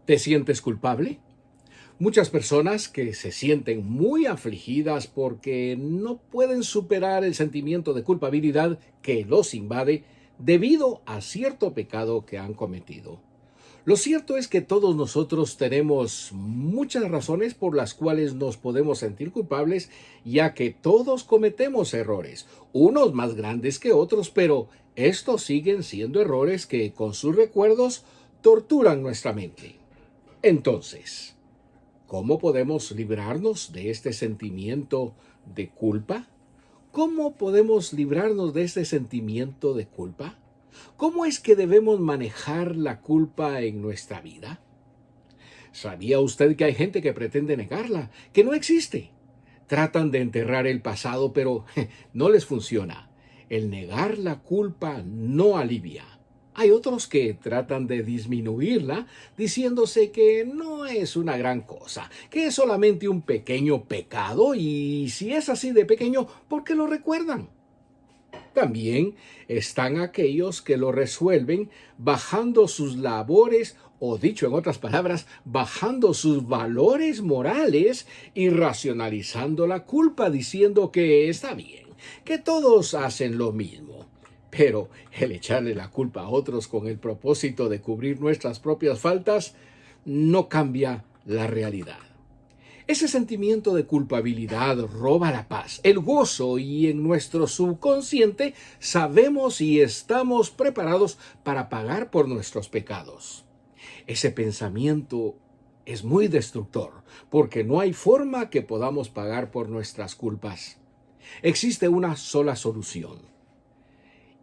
¿Te sientes culpable? Muchas personas que se sienten muy afligidas porque no pueden superar el sentimiento de culpabilidad que los invade debido a cierto pecado que han cometido. Lo cierto es que todos nosotros tenemos muchas razones por las cuales nos podemos sentir culpables, ya que todos cometemos errores, unos más grandes que otros, pero estos siguen siendo errores que con sus recuerdos torturan nuestra mente. Entonces, ¿cómo podemos librarnos de este sentimiento de culpa? ¿Cómo podemos librarnos de este sentimiento de culpa? ¿Cómo es que debemos manejar la culpa en nuestra vida? ¿Sabía usted que hay gente que pretende negarla, que no existe? Tratan de enterrar el pasado, pero no les funciona. El negar la culpa no alivia. Hay otros que tratan de disminuirla, diciéndose que no es una gran cosa, que es solamente un pequeño pecado, y si es así de pequeño, ¿por qué lo recuerdan? También están aquellos que lo resuelven bajando sus labores, o dicho en otras palabras, bajando sus valores morales y racionalizando la culpa, diciendo que está bien, que todos hacen lo mismo. Pero el echarle la culpa a otros con el propósito de cubrir nuestras propias faltas no cambia la realidad. Ese sentimiento de culpabilidad roba la paz, el gozo, y en nuestro subconsciente sabemos y estamos preparados para pagar por nuestros pecados. Ese pensamiento es muy destructor, porque no hay forma que podamos pagar por nuestras culpas. Existe una sola solución.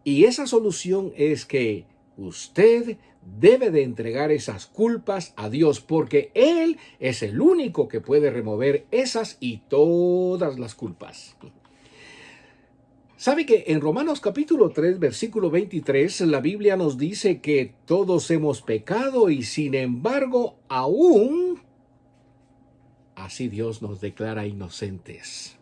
Y esa solución es que usted debe de entregar esas culpas a Dios, porque Él es el único que puede remover esas y todas las culpas. ¿Sabe que en Romanos capítulo 3, versículo 23, la Biblia nos dice que todos hemos pecado y sin embargo aún así Dios nos declara inocentes?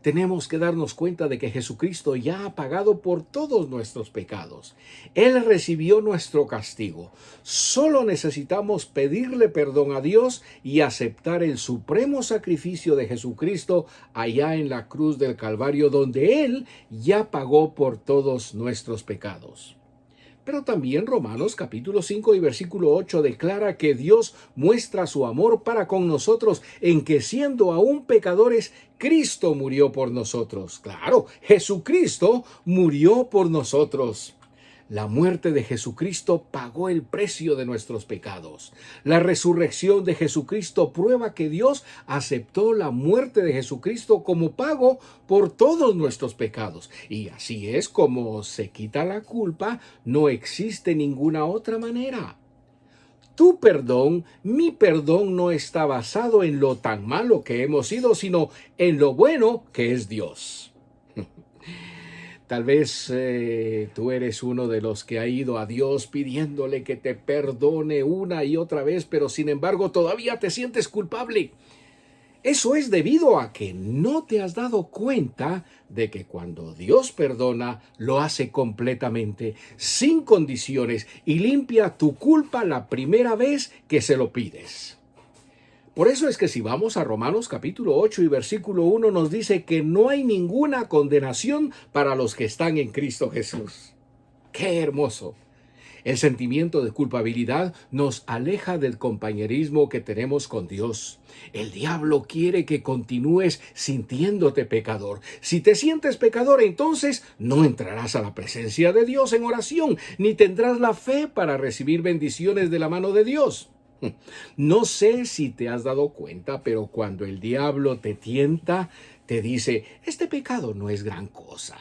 Tenemos que darnos cuenta de que Jesucristo ya ha pagado por todos nuestros pecados. Él recibió nuestro castigo. Solo necesitamos pedirle perdón a Dios y aceptar el supremo sacrificio de Jesucristo allá en la cruz del Calvario, donde Él ya pagó por todos nuestros pecados. Pero también Romanos capítulo 5 y versículo 8 declara que Dios muestra su amor para con nosotros en que siendo aún pecadores, Cristo murió por nosotros. Claro, Jesucristo murió por nosotros. La muerte de Jesucristo pagó el precio de nuestros pecados. La resurrección de Jesucristo prueba que Dios aceptó la muerte de Jesucristo como pago por todos nuestros pecados. Y así es como se quita la culpa. No existe ninguna otra manera. Tu perdón, mi perdón, no está basado en lo tan malo que hemos sido, sino en lo bueno que es Dios. Tal vez tú eres uno de los que ha ido a Dios pidiéndole que te perdone una y otra vez, pero sin embargo todavía te sientes culpable. Eso es debido a que no te has dado cuenta de que cuando Dios perdona, lo hace completamente, sin condiciones, y limpia tu culpa la primera vez que se lo pides. Por eso es que si vamos a Romanos capítulo 8 y versículo 1 nos dice que no hay ninguna condenación para los que están en Cristo Jesús. ¡Qué hermoso! El sentimiento de culpabilidad nos aleja del compañerismo que tenemos con Dios. El diablo quiere que continúes sintiéndote pecador. Si te sientes pecador, entonces no entrarás a la presencia de Dios en oración, ni tendrás la fe para recibir bendiciones de la mano de Dios. No sé si te has dado cuenta, pero cuando el diablo te tienta, te dice, este pecado no es gran cosa.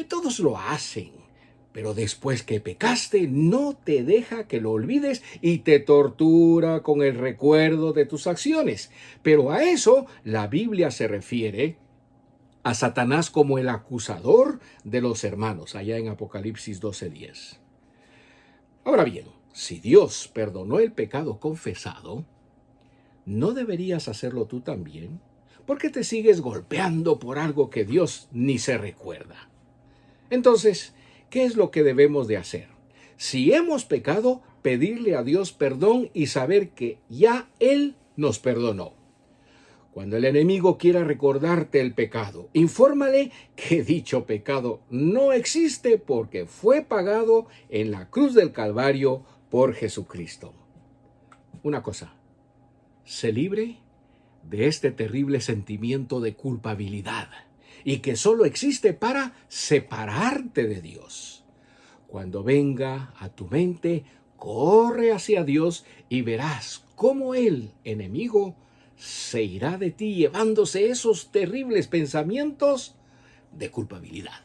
Todos lo hacen. Pero después que pecaste, no te deja que lo olvides y te tortura con el recuerdo de tus acciones. Pero a eso la Biblia se refiere a Satanás como el acusador de los hermanos, allá en Apocalipsis 12:10. Ahora bien, si Dios perdonó el pecado confesado, ¿no deberías hacerlo tú también? ¿Por qué te sigues golpeando por algo que Dios ni se recuerda? Entonces, ¿qué es lo que debemos de hacer? Si hemos pecado, pedirle a Dios perdón y saber que ya Él nos perdonó. Cuando el enemigo quiera recordarte el pecado, infórmale que dicho pecado no existe porque fue pagado en la cruz del Calvario por Jesucristo. Una cosa, sé libre de este terrible sentimiento de culpabilidad y que solo existe para separarte de Dios. Cuando venga a tu mente, corre hacia Dios y verás cómo el enemigo se irá de ti llevándose esos terribles pensamientos de culpabilidad.